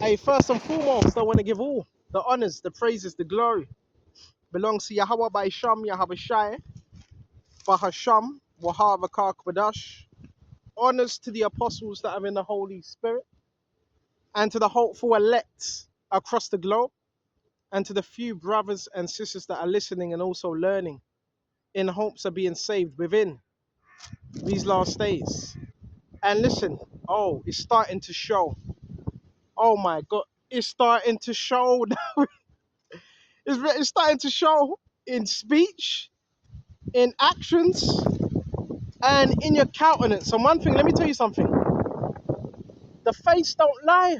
Hey, first and foremost, I want to give all the honors, the praises, the glory belongs to Yahweh by Sham, Yahawashi, Bahasham, Wahavakar Kwadash. Honors to the apostles that are in the Holy Spirit, and to the hopeful elect across the globe, and to the few brothers and sisters that are listening and also learning in hopes of being saved within these last days. And listen, oh, it's starting to show. Oh my God, it's starting to show. It's starting to show in speech, in actions, and in your countenance. And one thing, let me tell you something. The face don't lie.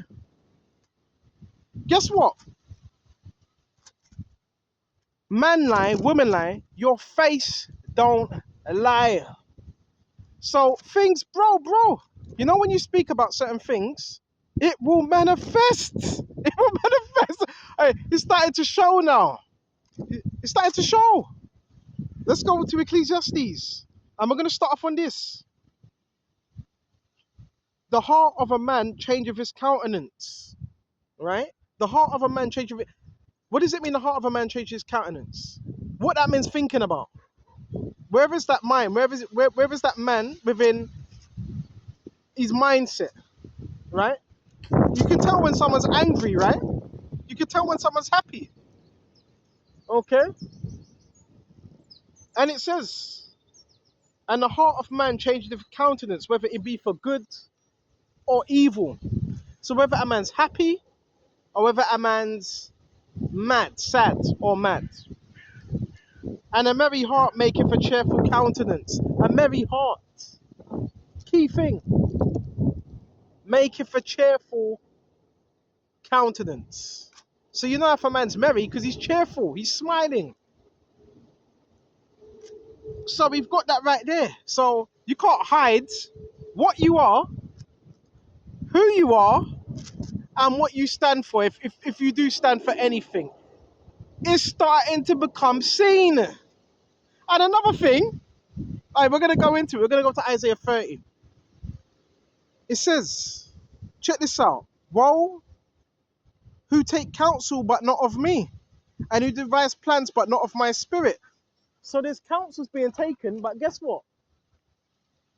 Guess what? Man lie, woman lie, your face don't lie. So things, bro, you know when you speak about certain things, it will manifest. It will manifest. Hey, it's starting to show now. It's starting to show. Let's go to Ecclesiastes. And we're going to start off on this. The heart of a man changeth his countenance. Right? The heart of a man changeth it. What does it mean the heart of a man changes his countenance? What that means thinking about. Where is that mind? Where is that man within his mindset? Right? You can tell when someone's angry, right? You can tell when someone's happy. Okay? And it says, and the heart of man changes the countenance, whether it be for good or evil. So whether a man's happy or whether a man's mad, sad or mad. And a merry heart maketh a cheerful countenance. A merry heart. Key thing. Maketh a cheerful countenance. So you know if a man's merry because he's cheerful, he's smiling. So we've got that right there. So you can't hide what you are, who you are, and what you stand for. If you do stand for anything, it's starting to become seen. And another thing, all right, we're going to go into it. We're going to go to Isaiah 30. It says, check this out. Woe, who take counsel but not of me, and who devise plans but not of my spirit. So there's counsels being taken, but guess what?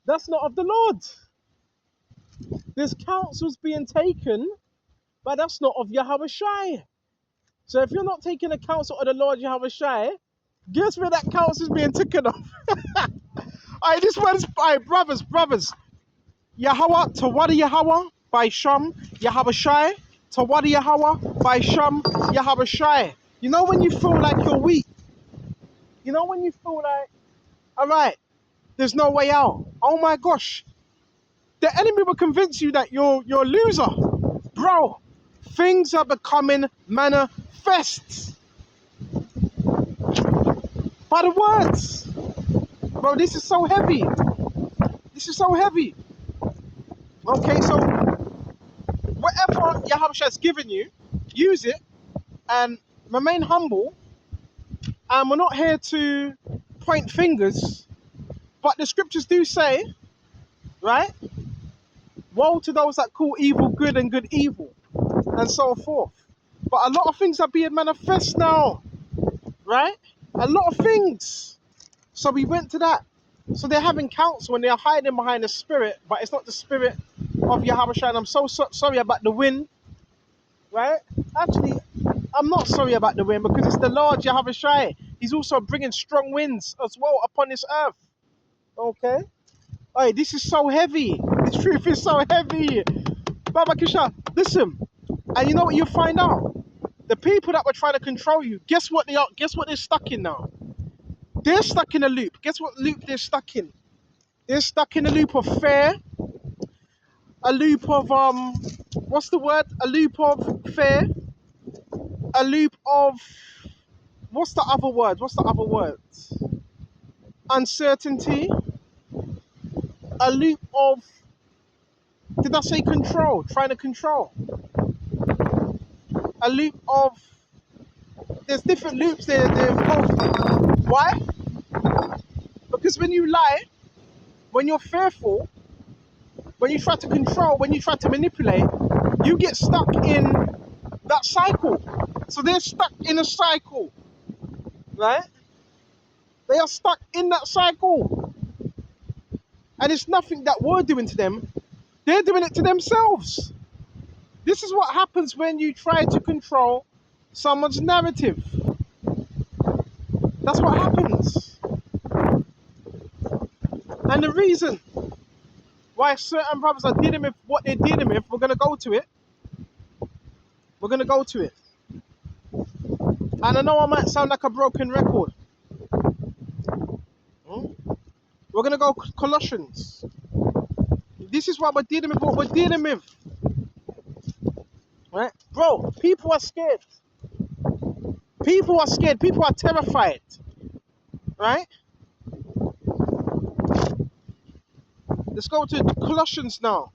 That's not of the Lord. There's counsels being taken, but that's not of Yahawashi. So if you're not taking the counsel of the Lord Yahawashi, guess where that counsel is being taken off? Alright, this one's by brothers. Yahweh, Tawada Yahweh, by Sham, Yahawashi, Tawada Yahweh, by Sham, Yahawashi. You know when you feel like you're weak? You know when you feel like, alright, there's no way out. Oh my gosh. The enemy will convince you that you're a loser. Bro, things are becoming manifest. By the words. Bro, this is so heavy. This is so heavy. Okay, so whatever Yahweh has given you, use it and remain humble. And we're not here to point fingers, but the scriptures do say, right? Woe to those that call evil good and good evil, and so forth. But a lot of things are being manifest now, right? A lot of things. So we went to that. So they're having counsel and they're hiding behind the spirit, but it's not the spirit of Yahweh. And I'm so sorry about the wind, right? Actually, I'm not sorry about the wind because it's the Lord Yahweh. He's also bringing strong winds as well upon this earth. Okay? Hey, this is so heavy. This truth is so heavy. Baba Kisha, listen. And you know what you'll find out? The people that were trying to control you, guess what they are? Guess what they're stuck in now? They're stuck in a loop. Guess what loop they're stuck in? They're stuck in a loop of fear. A loop of what's the word? A loop of fear. A loop of what's the other word? What's the other word? Uncertainty. A loop of, did I say control? Trying to control. A loop of, there's different loops there. Why? Because when you lie, when you're fearful, when you try to control, when you try to manipulate, You get stuck in that cycle. So they're stuck in a cycle, right? They are stuck in that cycle. And it's nothing that we're doing to them. They're doing it to themselves. This is what happens when you try to control someone's narrative. That's what happens. And the reason why certain brothers are dealing with what they're dealing with, we're going to go to it. We're going to go to it. And I know I might sound like a broken record. We're going to go Colossians. This is what we're dealing with, what we're dealing with. Right? Bro, people are scared. People are scared. People are terrified. Right? Let's go to Colossians now.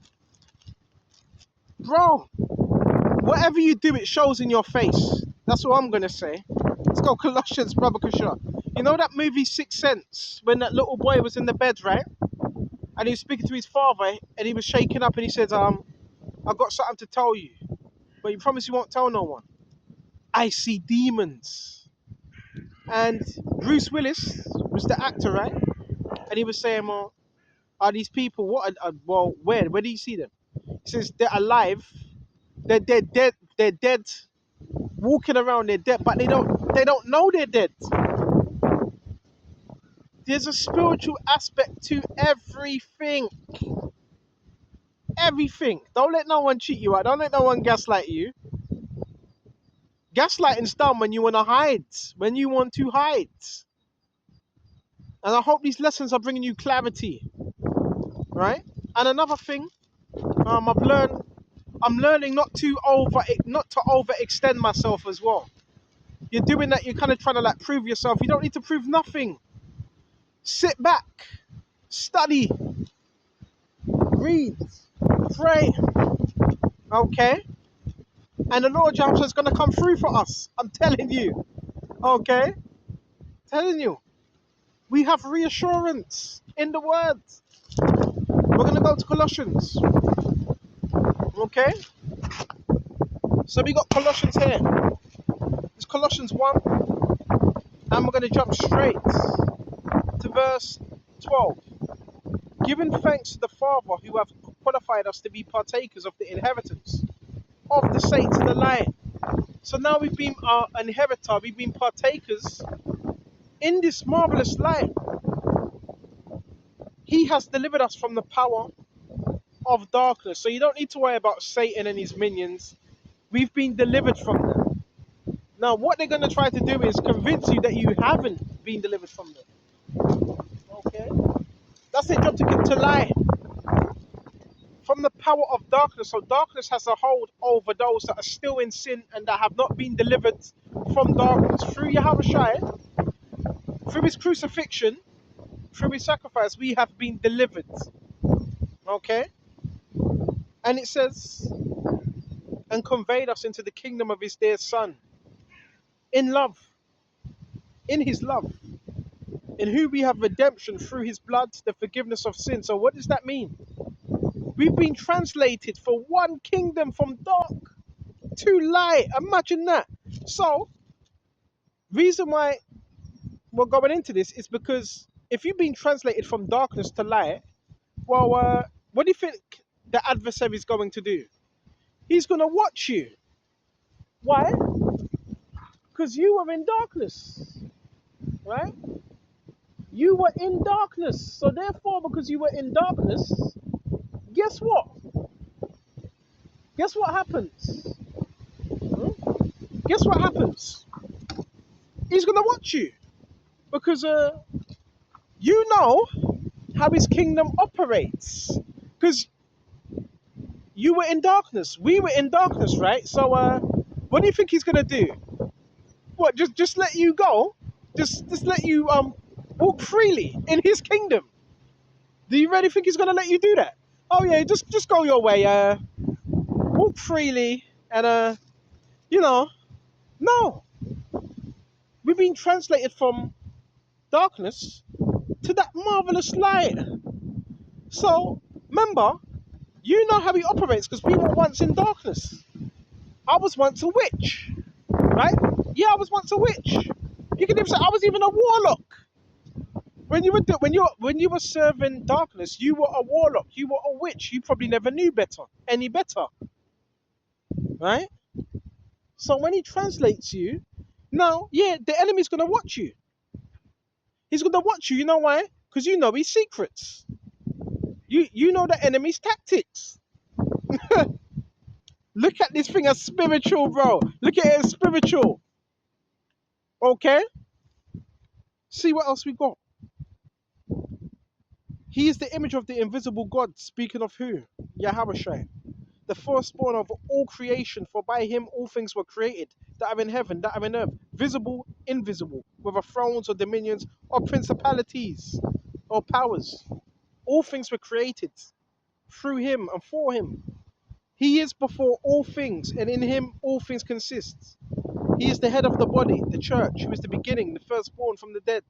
Bro, whatever you do, it shows in your face. That's what I'm going to say. Let's go Colossians, Brother Kushar. You know that movie Sixth Sense? When that little boy was in the bed, right? And he was speaking to his father, and he was shaking up, and he said, I've got something to tell you. But you promise you won't tell no one. I see demons. And Bruce Willis was the actor, right? And he was saying, well, are these people, well, where do you see them? He says, they're alive. They're dead. They're dead. Walking around, they're dead, but they don't know they're dead. There's a spiritual aspect to everything. Everything. Don't let no one cheat you out. Don't let no one gaslight you. Gaslighting's done when you want to hide. When you want to hide. And I hope these lessons are bringing you clarity. Right? And another thing, I'm learning not to overextend myself as well. You're doing that, you're kind of trying to like prove yourself. You don't need to prove nothing. Sit back, study, read, pray. Okay? And the Lord Yahawashi is going to come through for us. I'm telling you. Okay? Telling you. We have reassurance in the word. We're going to go to Colossians. Okay? So we got Colossians here. It's Colossians 1. And we're going to jump straight to verse 12. Giving thanks to the Father who have qualified us to be partakers of the inheritance of the saints in the light. So now we've been an inheritor, we've been partakers in this marvelous light. He has delivered us from the power of darkness. So you don't need to worry about Satan and his minions. We've been delivered from them. Now what they're going to try to do is convince you that you haven't been delivered from them. Okay? That's their job, to lie. From the power of darkness. So darkness has a hold over those that are still in sin and that have not been delivered from darkness. Through Yahawashi, through his crucifixion, through his sacrifice, we have been delivered. Okay? And it says, and conveyed us into the kingdom of his dear Son. In love. In his love. In whom we have redemption through his blood, the forgiveness of sin. So what does that mean? We've been translated for one kingdom from dark to light. Imagine that. So, reason why we're going into this is because if you've been translated from darkness to light, well, what do you think the adversary is going to do? He's going to watch you. Why? Because you were in darkness, right? You were in darkness. So therefore, because you were in darkness, guess what? Guess what happens? Guess what happens? He's going to watch you. Because you know how his kingdom operates. Because you were in darkness. We were in darkness, right? So what do you think he's going to do? What, just let you go? Just let you walk freely in his kingdom? Do you really think he's going to let you do that? Oh yeah, just go your way. Walk freely and no. We've been translated from darkness to that marvelous light. So remember, You know how he operates because we were once in darkness. I was once a witch, right? Yeah, I was once a witch. You can even say I was even a warlock. When you were serving darkness, you were a warlock. You were a witch. You probably never knew any better, right? So when he translates you, now, yeah, the enemy's gonna watch you. He's gonna watch you. You know why? Because you know his secrets. You know the enemy's tactics. Look at this thing as spiritual, bro. Look at it as spiritual. Okay? See what else we got. He is the image of the invisible God, speaking of who? Yahawashi. The firstborn of all creation, for by him all things were created, that are in heaven, that are in earth, visible, invisible, whether thrones or dominions or principalities or powers. All things were created through him and for him. He is before all things, and in him all things consist. He is the head of the body, the church, who is the beginning, the firstborn from the dead,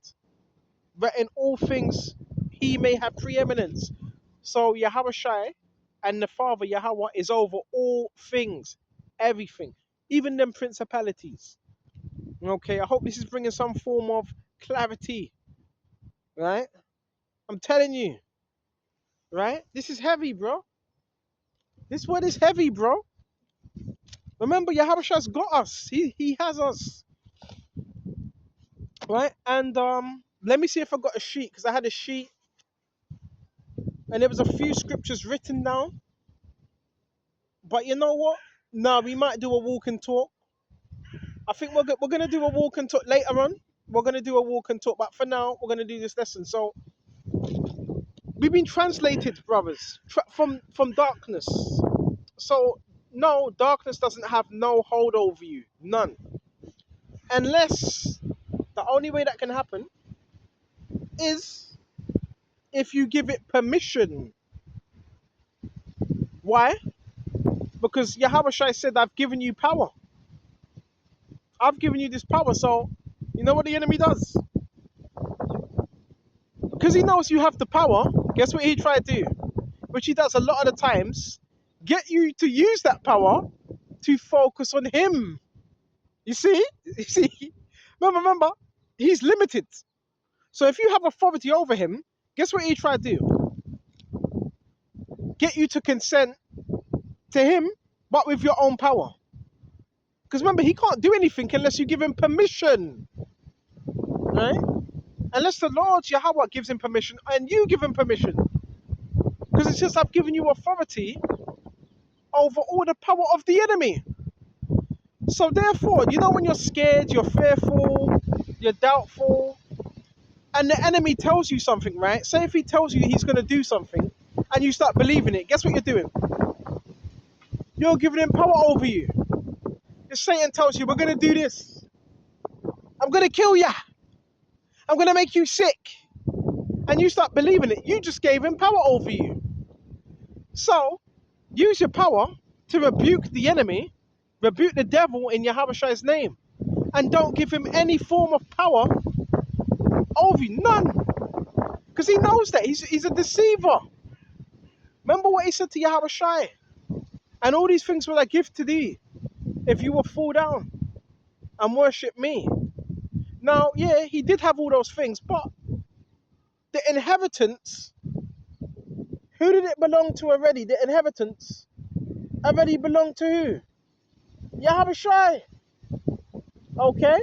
that in all things he may have preeminence. So Yahawashi and the Father Yahweh is over all things, everything, even them principalities. Okay, I hope this is bringing some form of clarity, right? I'm telling you, right? This is heavy, bro. This word is heavy, bro. Remember, Yahabasha's got us. He has us, right? And let me see if I got a sheet, because I had a sheet and there was a few scriptures written down. But you know what? No, we might do a walk and talk. I think we're gonna do a walk and talk later on. We're gonna do a walk and talk, but for now, we're gonna do this lesson. So we've been translated, brothers, from darkness. So no, darkness doesn't have no hold over you, none. Unless the only way that can happen is if you give it permission. Why? Because Yahawashi said, "I've given you power. I've given you this power." So you know what the enemy does? Because he knows you have the power, guess what he tried to do? Which he does a lot of the times, get you to use that power to focus on him. You see? You see? Remember, he's limited. So if you have authority over him, guess what he tried to do? Get you to consent to him, but with your own power. Because remember, he can't do anything unless you give him permission. Right? Unless the Lord Yahweh gives him permission and you give him permission. Because it's just, I've given you authority over all the power of the enemy. So therefore, you know when you're scared, you're fearful, you're doubtful, and the enemy tells you something, right? Say if he tells you he's going to do something, and you start believing it, guess what you're doing? You're giving him power over you. If Satan tells you, we're going to do this, I'm going to kill you, I'm going to make you sick, and you start believing it, you just gave him power over you. So, use your power to rebuke the enemy, rebuke the devil in Yahushua name, and don't give him any form of power over you, none. Because he knows that, he's a deceiver. Remember what he said to Yahushua? And all these things will I give to thee, if you will fall down and worship me. Now, yeah, he did have all those things, but the inheritance, who did it belong to already? The inheritance already belonged to who? Yahushua. Okay?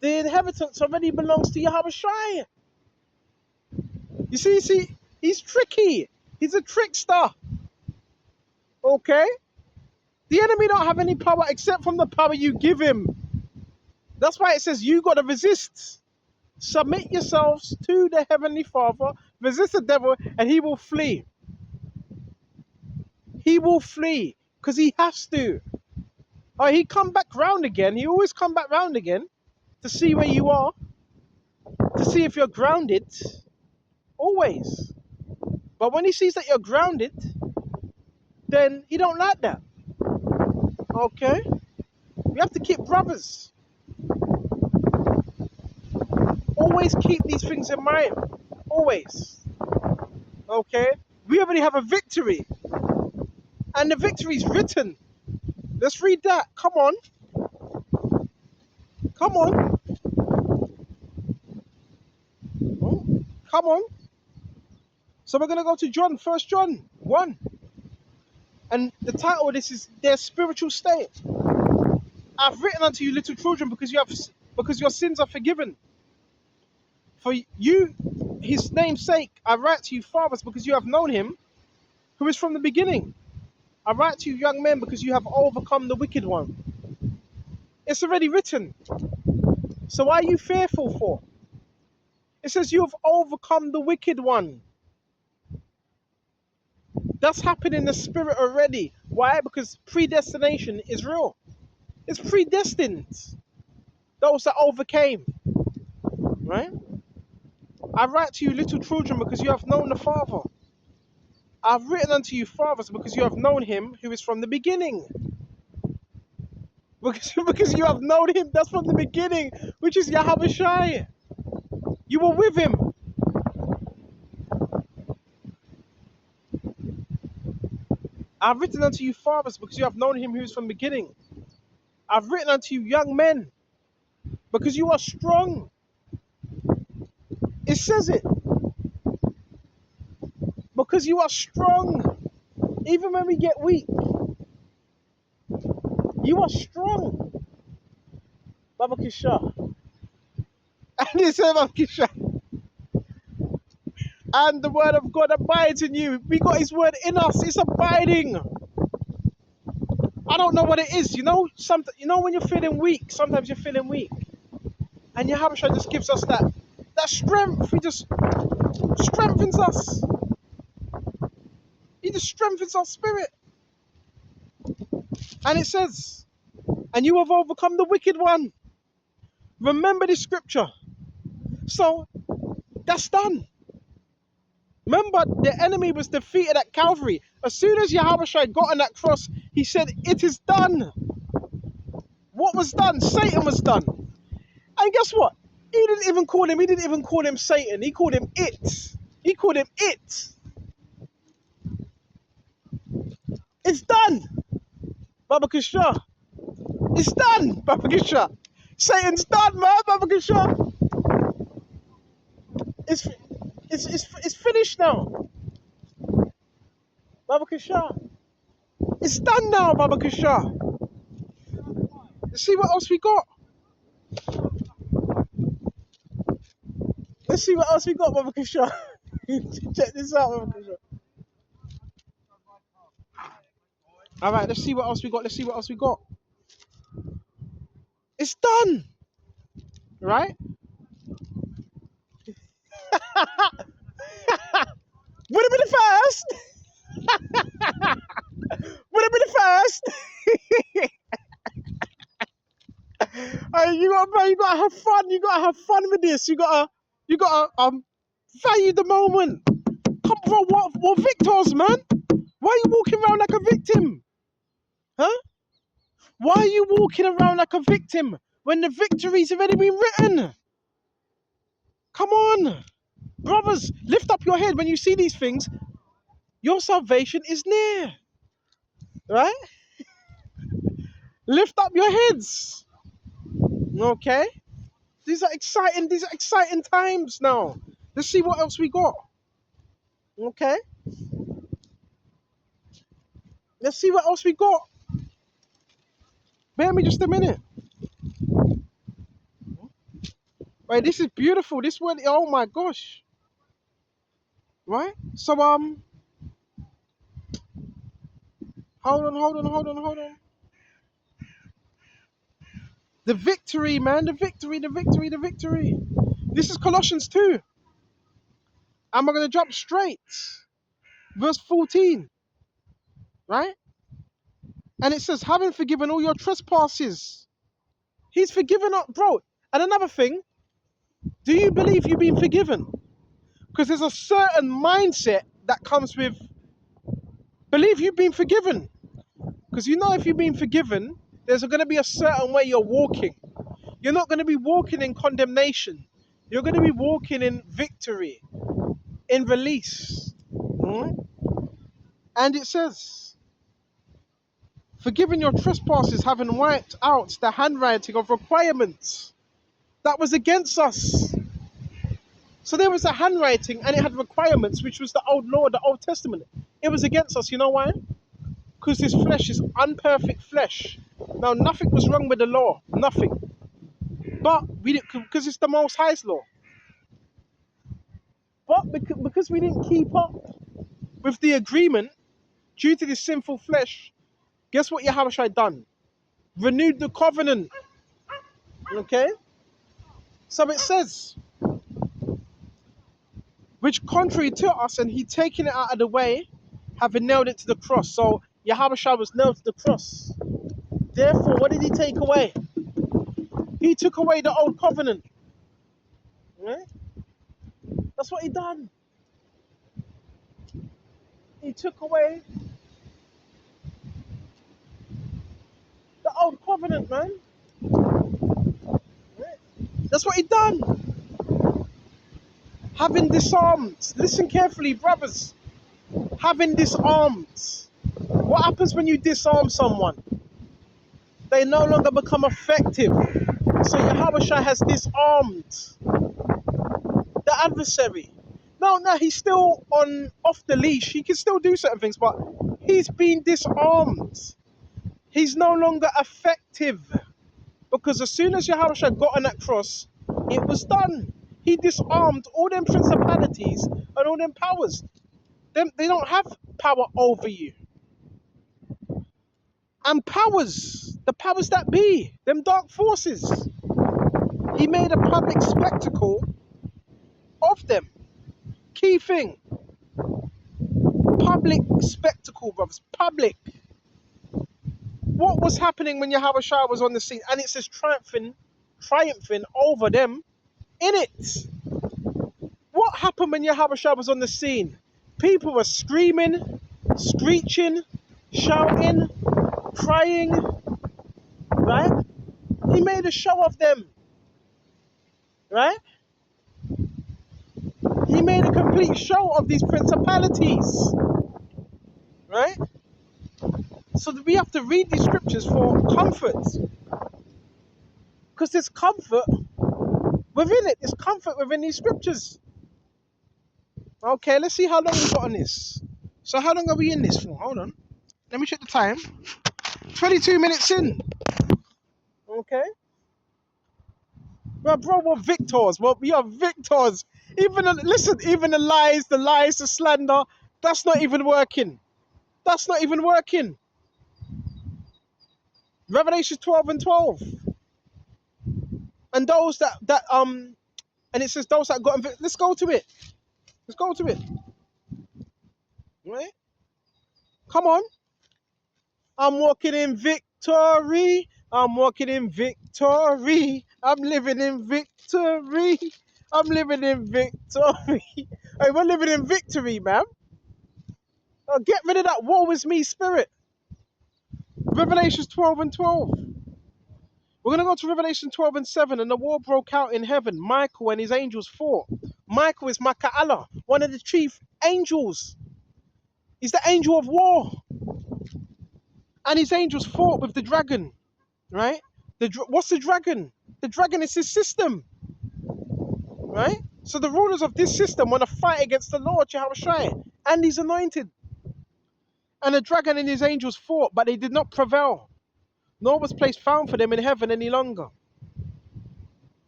The inheritance already belongs to Yahushua. You see, he's tricky. He's a trickster. Okay? The enemy don't have any power except from the power you give him. That's why it says you got to resist. Submit yourselves to the Heavenly Father, resist the devil, and he will flee. He will flee, because he has to. Oh, he come back round again. He always come back round again to see where you are, to see if you're grounded. Always. But when he sees that you're grounded, then he don't like that. Okay? We have to keep brothers. Always keep these things in mind. Always. Okay? We already have a victory. And the victory is written. Let's read that. Come on. Come on. Oh, come on. So we're going to go to John, 1 John 1. And the title of this is Their Spiritual State. I've written unto you, little children, because your sins are forgiven. For you, his name's sake, I write to you, fathers, because you have known him, who is from the beginning. I write to you, young men, because you have overcome the wicked one. It's already written. So why are you fearful for? It says you have overcome the wicked one. That's happened in the spirit already. Why? Because predestination is real. It's predestined. Those that overcame. Right? I write to you, little children, because you have known the Father. I've written unto you, fathers, because you have known him who is from the beginning. Because you have known him, that's from the beginning, which is Yahawashi. You were with him. I've written unto you, fathers, because you have known him who is from the beginning. I've written unto you, young men, because you are strong. It says it. Because you are strong. Even when we get weak, you are strong. Baba Kisha. And it said, Baba Kisha. And the word of God abides in you. We got his word in us. It's abiding. I don't know what it is. You know when you're feeling weak, sometimes you're feeling weak. And Yahawashi just gives us that strength. He just strengthens us. He just strengthens our spirit. And it says, and you have overcome the wicked one. Remember this scripture. So, that's done. Remember, the enemy was defeated at Calvary. As soon as Yahawashi got on that cross, he said, it is done. What was done? Satan was done. And guess what? He didn't even call him Satan. He called him it. He called him it. It's done. Baba Kisha. It's done, Baba Kisha. Satan's done, man, Baba Kisha. It's finished now. Baba Kisha. It's done now, Baba Kisha. Let's see what else we got. Let's see what else we got, Baba Kisha. Check this out, Baba Kisha. Alright, let's see what else we got. Let's see what else we got. It's done. Right? Would have been the first. Would have been the first. You gotta have fun. You gotta have fun with this. You gotta value the moment. Come on, what victors, man? Why are you walking around like a victim? Huh? Why are you walking around like a victim when the victory's already been written? Come on. Brothers, lift up your head when you see these things. Your salvation is near. Right? Lift up your heads. Okay? These are exciting times now. Let's see what else we got. Okay? Let's see what else we got. Bear me just a minute. Right, this is beautiful. This one, oh my gosh. Right? So hold on. The victory, man, the victory. This is Colossians 2. And we're gonna jump straight. Verse 14. Right? And it says, having forgiven all your trespasses. He's forgiven up, bro. And another thing, do you believe you've been forgiven? Because there's a certain mindset that comes with believe you've been forgiven. Because you know if you've been forgiven, there's going to be a certain way you're walking. You're not going to be walking in condemnation. You're going to be walking in victory, in release. And it says, forgiving your trespasses, having wiped out the handwriting of requirements that was against us. So there was a handwriting and it had requirements, which was the old law, the Old Testament. It was against us. You know why? Because this flesh is unperfect flesh. Now, nothing was wrong with the law. Nothing. But we didn't, because it's the Most High's law. But because we didn't keep up with the agreement due to this sinful flesh, guess what Yahawashi done? Renewed the covenant. Okay? So it says, which contrary to us, and he taken it out of the way, having nailed it to the cross. So Yahawashi was nailed to the cross. Therefore, what did he take away? He took away the old covenant. Right? That's what he done. He took away the old covenant, man. Right? That's what he done. Having disarmed. Listen carefully, brothers. Having disarmed. What happens when you disarm someone? They no longer become effective. So Yahawashi has disarmed the adversary. No, he's still off the leash. He can still do certain things, but he's been disarmed. He's no longer effective. Because as soon as Yahawashi got on that cross, it was done. He disarmed all them principalities and all them powers. They don't have power over you. And powers, the powers that be, them dark forces. He made a public spectacle of them. Key thing. Public spectacle, brothers. Public. What was happening when Yahawashi was on the scene? And it says triumphing over them in it. What happened when Yahawashi was on the scene? People were screaming, screeching, shouting, crying, right? He made a show of them, right? He made a complete show of these principalities, right? So that we have to read these scriptures for comfort, because there's comfort within it. There's comfort within these scriptures. Okay, let's see how long we got on this. So how long are we in this for? Hold on. Let me check the time. 22 minutes in. Okay. Well, bro, we're victors. Well, we are victors. Even the lies, the slander, that's not even working. That's not even working. Revelation 12 and 12. And those and it says those that got, let's go to it. Let's go to it. Right? Come on. I'm walking in victory. I'm walking in victory. I'm living in victory. I'm living in victory. Hey, we're living in victory, man. Oh, get rid of that woe is me spirit. Revelations 12 and 12. We're going to go to Revelation 12 and 7. And the war broke out in heaven. Michael and his angels fought. Michael is Maka'ala, one of the chief angels. He's the angel of war. And his angels fought with the dragon, right? What's the dragon? The dragon is his system, right? So the rulers of this system want to fight against the Lord, Yahawashi, and he's anointed. And the dragon and his angels fought, but they did not prevail. Nor was place found for them in heaven any longer.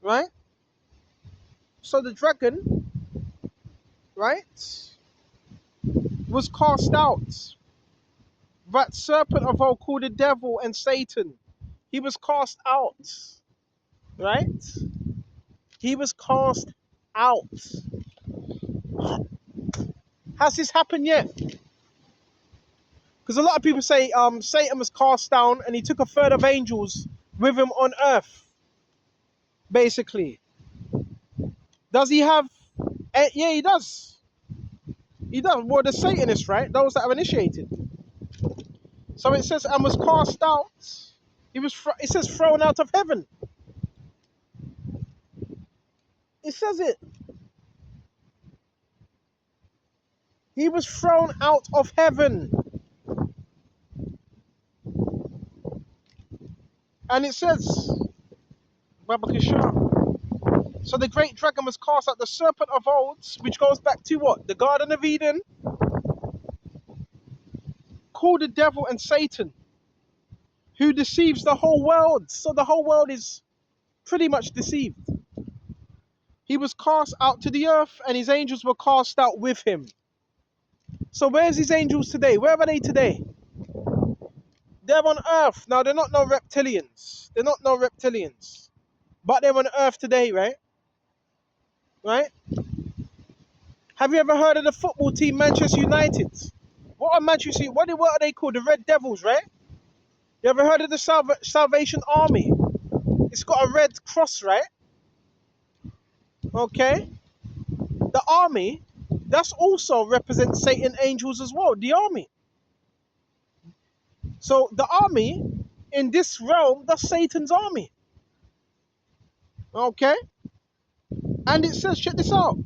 Right? So the dragon, right, was cast out. That serpent of old called the devil and Satan. He was cast out. Right? He was cast out. Has this happened yet? Because a lot of people say Satan was cast down and he took a third of angels with him on earth. Basically. Does he have... Yeah, he does. He does. Well, the Satanists, right? Those that have initiated. So it says, and was cast out. It says thrown out of heaven. It says it. He was thrown out of heaven. And it says, Babakashah. So the great dragon was cast out, the serpent of old, which goes back to what? The Garden of Eden, called the devil and Satan, who deceives the whole world. So the whole world is pretty much deceived. He was cast out to the earth, and his angels were cast out with him. So where's his angels today? Where are they today? They're on earth. Now, they're not no reptilians. They're not no reptilians. But they're on earth today, right? Right? Have you ever heard of the football team Manchester United? What are Manchester? What are they called? The Red Devils, right? You ever heard of the Salvation Army? It's got a red cross, right? Okay. The army, that's also represents Satan angels as well. The army. So the army in this realm, that's Satan's army. Okay. And it says, check this out.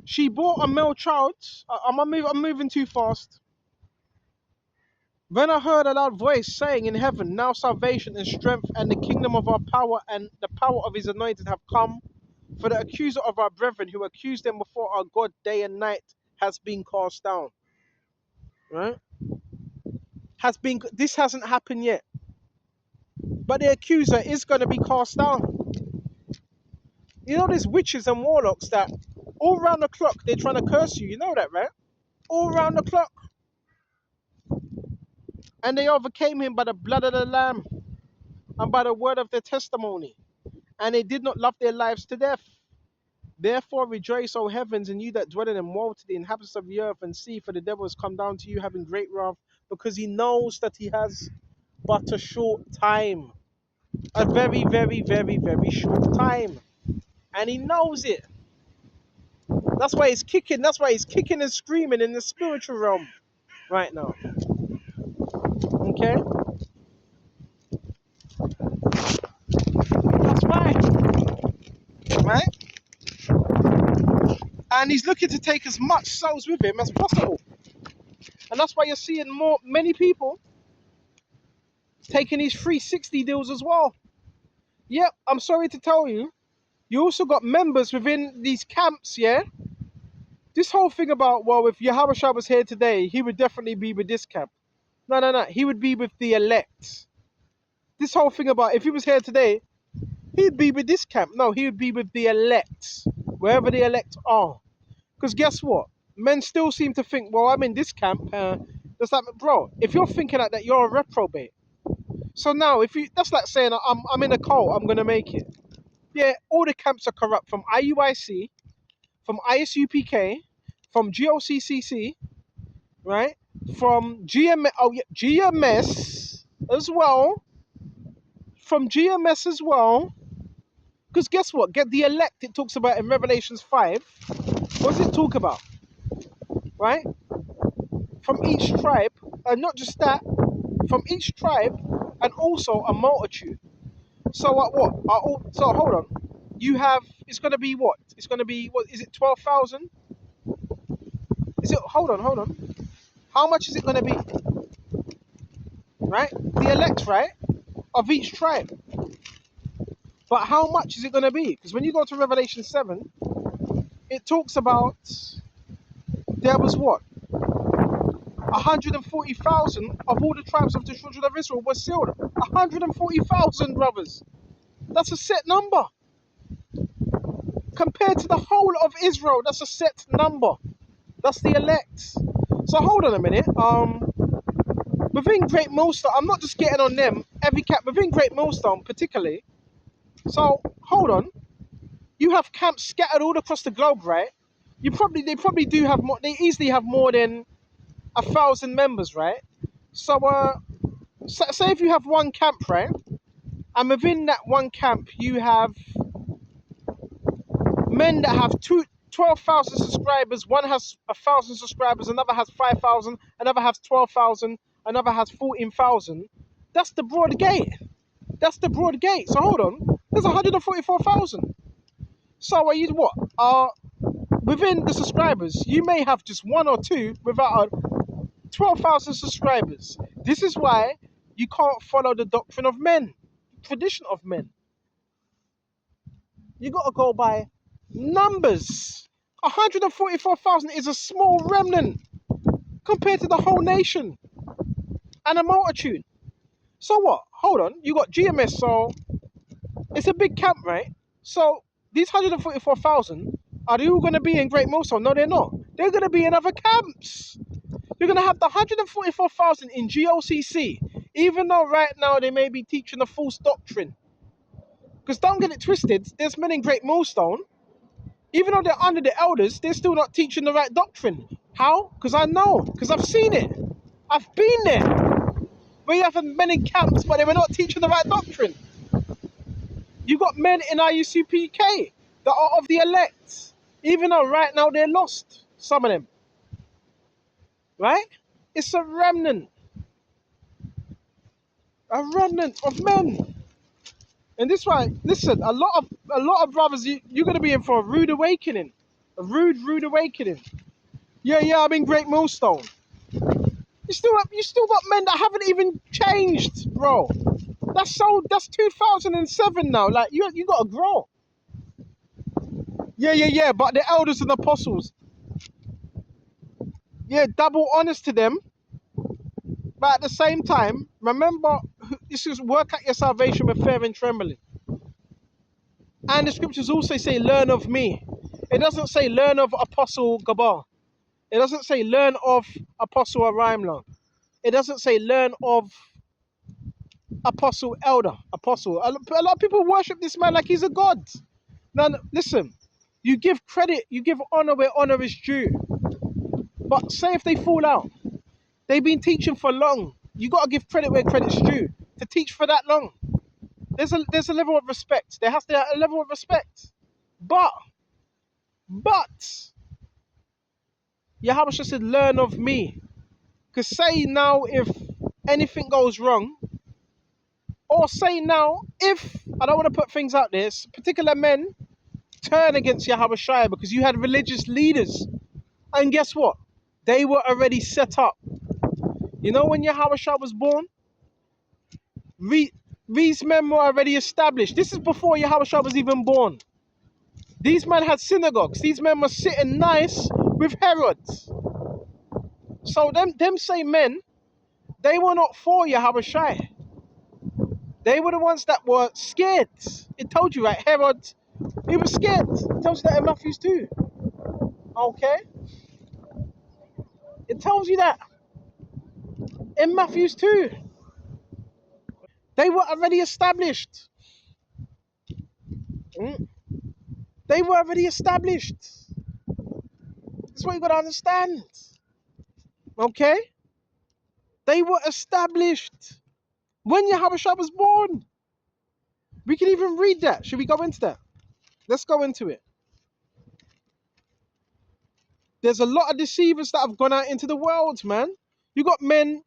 She bore a male child. I'm moving too fast. Then I heard a loud voice saying in heaven, now salvation and strength and the kingdom of our power and the power of his anointed have come. For the accuser of our brethren who accused them before our God day and night has been cast down. Right? This hasn't happened yet. But the accuser is going to be cast down. You know there's witches and warlocks that all around the clock they're trying to curse you. You know that, right? All around the clock. And they overcame him by the blood of the Lamb and by the word of their testimony. And they did not love their lives to death. Therefore rejoice, O heavens, and you that dwell in them. Woe to the inhabitants of the earth, and see, for the devil has come down to you having great wrath, because he knows that he has but a short time. A very, very, very, very short time. And he knows it. That's why he's kicking. That's why he's kicking and screaming in the spiritual realm right now. Okay? That's fine. Right? And he's looking to take as much souls with him as possible. And that's why you're seeing many people taking these 360 deals as well. Yep, I'm sorry to tell you, you also got members within these camps, yeah? This whole thing about, well, if Yahawashi was here today, he would definitely be with this camp. No. He would be with the elect. This whole thing about, if he was here today, he'd be with this camp. No, he would be with the elect, wherever the elect are. Because guess what? Men still seem to think, well, I'm in this camp. That's like, bro, if you're thinking like that, you're a reprobate. So now, that's like saying, I'm in a cult, I'm going to make it. Yeah, all the camps are corrupt, from IUIC, from ISUPK, from GOCCC, right? From GMS as well. From GMS as well. Because guess what? Get the elect, it talks about in Revelations 5. What does it talk about? Right? From each tribe, and not just that, from each tribe, and also a multitude. So so hold on. You have, it's going to be what? It's going to be, what is it, 12,000? Is it, hold on. How much is it going to be? Right? The elect, right? Of each tribe. But how much is it going to be? Because when you go to Revelation 7, it talks about there was what? 140,000 of all the tribes of the children of Israel were sealed. 140,000, brothers. That's a set number. Compared to the whole of Israel, that's a set number. That's the elect. So hold on a minute. Within Great Millstone, I'm not just getting on them. Every camp within Great Millstone, particularly. So hold on. You have camps scattered all across the globe, right? They probably do have more. They easily have more than 1,000 members, right? So say if you have one camp, right? And within that one camp, you have men that have 12,000 subscribers. One has 1,000 subscribers, another has 5,000, another has 12,000, another has 14,000. That's the broad gate. That's the broad gate. So hold on, there's 144,000. So are you what? within the subscribers, you may have just one or two without 12,000 subscribers. This is why you can't follow the doctrine of men, tradition of men. You got to go by numbers. 144,000 is a small remnant compared to the whole nation and a multitude. So what? Hold on. You got GMS, so it's a big camp, right? So these 144,000, are they all going to be in Great Millstone? No, they're not. They're going to be in other camps. You're going to have the 144,000 in GOCC, even though right now they may be teaching a false doctrine. Because don't get it twisted, there's men in Great Millstone, even though they're under the elders, they're still not teaching the right doctrine. How? Because I know, because I've seen it. I've been there. Where you have men in camps, but they were not teaching the right doctrine. You got men in IUCPK that are of the elect, even though right now they're lost, some of them. Right? It's a remnant of men. And this why, listen, a lot of brothers, you're gonna be in for a rude awakening. A rude awakening. Yeah, I'm in Great Millstone. You still got men that haven't even changed, bro. That's 2007 now. Like you gotta grow. Yeah, but the elders and apostles. Yeah, double honest to them. But at the same time, remember, this is work out your salvation with fear and trembling. And the scriptures also say, learn of me. It doesn't say learn of Apostle Gabar. It doesn't say learn of Apostle Arimlon. It doesn't say learn of Apostle Elder. Apostle. A lot of people worship this man like he's a god. Now, listen, you give credit, you give honor where honor is due. But say if they fall out, they've been teaching for long. You got to give credit where credit's due. To teach for that long, there's a level of respect. There has to be a level of respect. But Yahawashi said, learn of me. Because say now if anything goes wrong, or say now if, I don't want to put things out there, particular men turn against Yahawashi because you had religious leaders. And guess what? They were already set up. You know when Yahawashi was born? These men were already established. This is before Yahawashi was even born. These men had synagogues. These men were sitting nice with Herod. So them same men, they were not for Yahawashi. They were the ones that were scared. It told you, right? Herod, he was scared. It tells you that in Matthew 2. Okay? It tells you that in Matthew 2. They were already established. They were already established. That's what you got to understand. Okay? They were established when Yahawashi was born. We can even read that. Should we go into that? Let's go into it. There's a lot of deceivers that have gone out into the world, man. You got men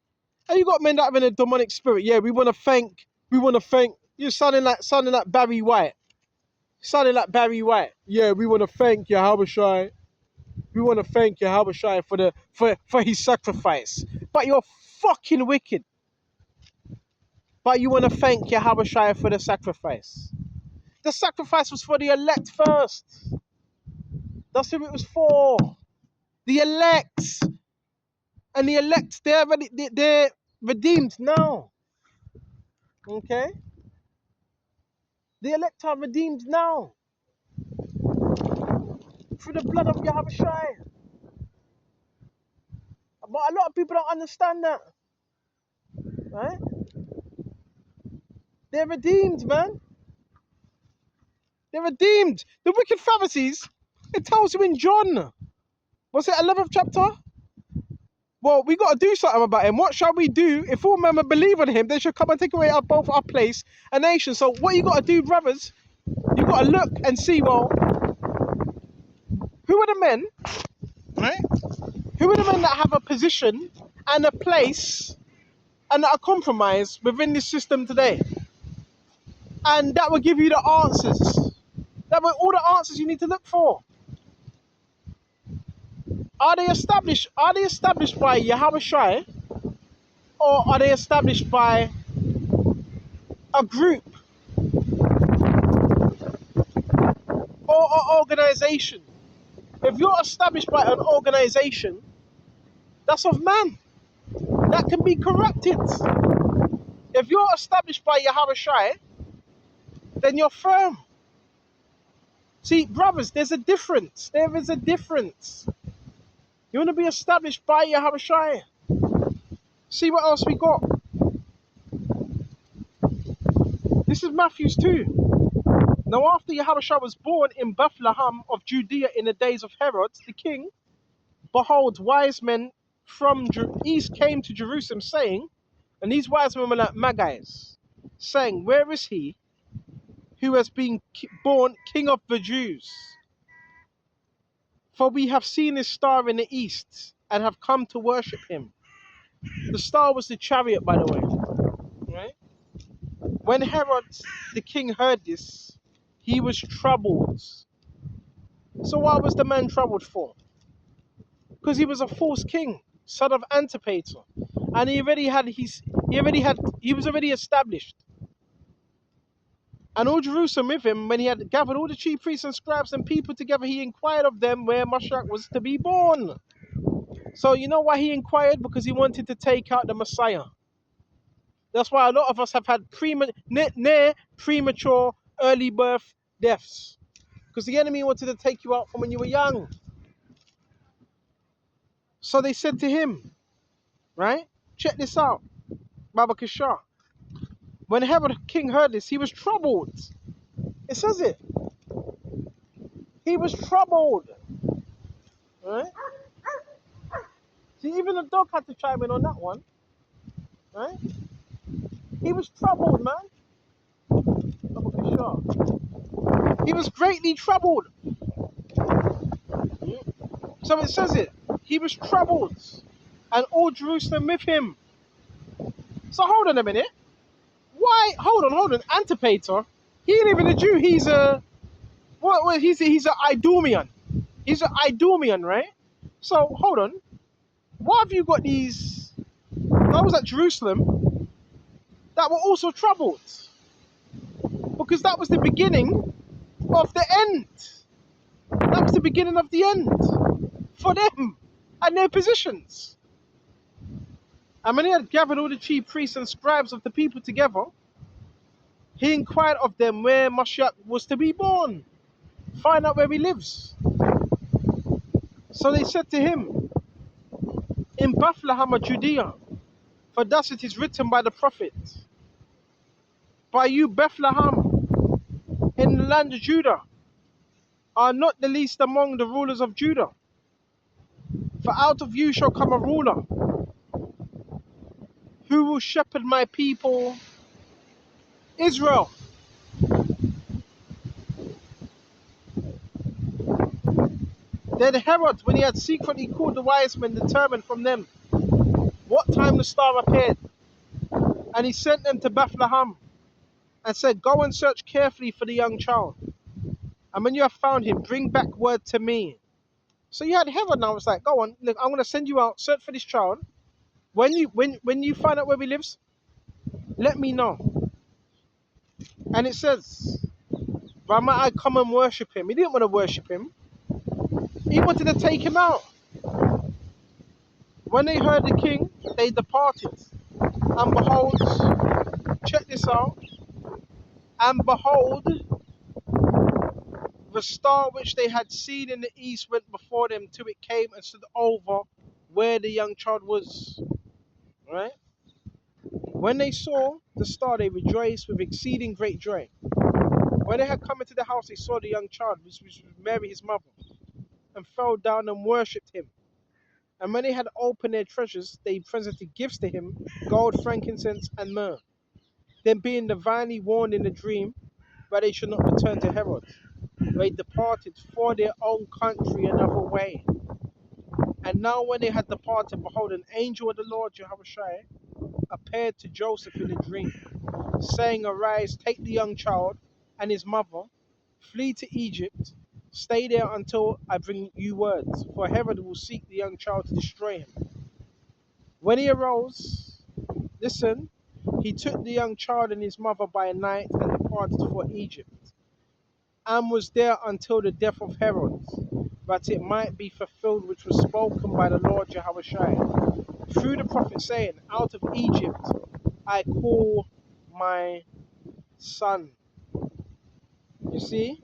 that have in a demonic spirit. Yeah, we want to thank. You're sounding like Barry White. Yeah, we want to thank Yahawashi. We want to thank Yahawashi for his sacrifice. But you're fucking wicked. But you want to thank Yahawashi for the sacrifice. The sacrifice was for the elect first. That's who it was for. The elect. And the elect, they're redeemed now. Okay? The elect are redeemed now. Through the blood of Yahawashi. But a lot of people don't understand that. Right? They're redeemed, man. They're redeemed. The wicked Pharisees, it tells you in John, was it 11th chapter? Well, we got to do something about him. What shall we do? If all men believe on him, they should come and take away both our place and nation. So what you got to do, brothers, you got to look and see, well, who are the men, right? Who are the men that have a position and a place and that are compromised within this system today? And that will give you the answers. That will all the answers you need to look for. Are they established? Are they established by Yahawashi, or are they established by a group or an organization? If you're established by an organization, that's of man. That can be corrupted. If you're established by Yahawashi, then you're firm. See, brothers, there's a difference. There is a difference. You want to be established by Yahawashi. See what else we got. This is Matthew 2. Now after Yahawashi was born in Bethlehem of Judea in the days of Herod the king, behold, wise men from east came to Jerusalem, saying, and these wise men were like Magi's, saying, where is he who has been born King of the Jews? For we have seen his star in the east, and have come to worship him. The star was the chariot, by the way. Right? When Herod the king heard this, he was troubled. So why was the man troubled for? Because he was a false king, son of Antipater, and he was already established. And all Jerusalem with him, when he had gathered all the chief priests and scribes and people together, he inquired of them where Mashiach was to be born. So you know why he inquired? Because he wanted to take out the Messiah. That's why a lot of us have had near premature early birth deaths. Because the enemy wanted to take you out from when you were young. So they said to him, right? Check this out, Baba Kishar. When Herod the king heard this, he was troubled. It says it. He was troubled. Right? See, even the dog had to chime in on that one. Right? He was troubled, man. Baba Kishar. He was greatly troubled. So it says it. He was troubled. And all Jerusalem with him. So hold on a minute. Why? Hold on. Antipater, he ain't even a Jew. He's a he's an Idumean. He's an Idumean, right? So hold on. Why have you got these those at Jerusalem that were also troubled? Because that was the beginning of the end. That was the beginning of the end for them and their positions. And when he had gathered all the chief priests and scribes of the people together, he inquired of them where Mashiach was to be born. Find out where he lives. So they said to him, in Bethlehem of Judea, for thus it is written by the prophet, by you Bethlehem, in the land of Judah, are not the least among the rulers of Judah. For out of you shall come a ruler, who will shepherd my people Israel. Then Herod, when he had secretly called the wise men, determined from them what time the star appeared. And he sent them to Bethlehem and said, go and search carefully for the young child. And when you have found him, bring back word to me. So you had Herod now. It's like, go on, look, I'm going to send you out, search for this child. When you find out where he lives, let me know. And it says, why might I come and worship him? He didn't want to worship him. He wanted to take him out. When they heard the king, they departed. And behold, check this out. And behold, the star which they had seen in the east went before them till it came and stood over where the young child was. Right? When they saw the star, they rejoiced with exceeding great joy. When they had come into the house, they saw the young child, which was Mary his mother, and fell down and worshipped him. And when they had opened their treasures, they presented gifts to him, gold, frankincense, and myrrh. Then being divinely warned in a dream, that they should not return to Herod, they departed for their own country another way. And now when they had departed, behold, an angel of the Lord, Yahawashi, appeared to Joseph in a dream, saying, arise, take the young child and his mother, flee to Egypt, Stay there until I bring you words, for Herod will seek the young child to destroy him. When he arose, listen, he took the young child and his mother by night and departed for Egypt, and was there until the death of Herod, that it might be fulfilled which was spoken by the Lord Yahawashi through the prophet, saying, Out of Egypt I call my son. You see,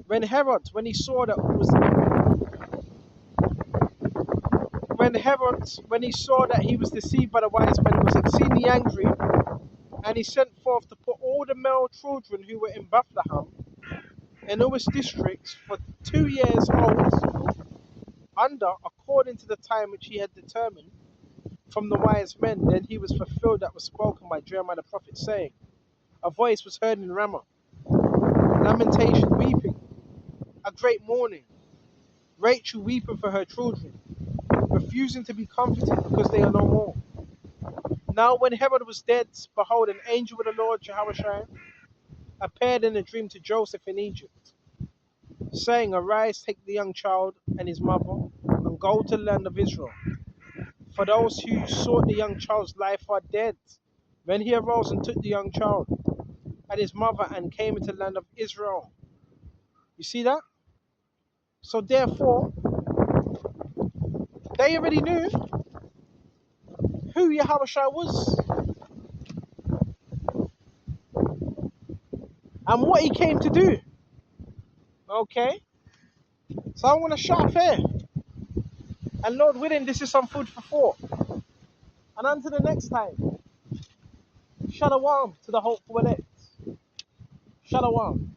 when Herod, when he saw that was when Herod, when he saw that he was deceived by the wise men, he was exceedingly angry, and he sent forth to put all the male children who were in Bethlehem and all its districts for 2 years old under, according to the time which he had determined from the wise men. Then he was fulfilled that was spoken by Jeremiah the prophet, saying, A voice was heard in Ramah, lamentation, weeping, a great mourning, Rachel weeping for her children, refusing to be comforted because they are no more. Now when Herod was dead, behold, an angel of the Lord Yahawashi appeared in a dream to Joseph in Egypt, saying, Arise, take the young child and his mother, and go to the land of Israel. For those who sought the young child's life are dead. Then he arose and took the young child and his mother and came into the land of Israel. You see that? So therefore, they already knew who Yahawashi was and what he came to do. Okay? So I'm going to shut up here. And Lord willing, this is some food for thought. And until the next time, Shalom to the hopeful elect. Shalom.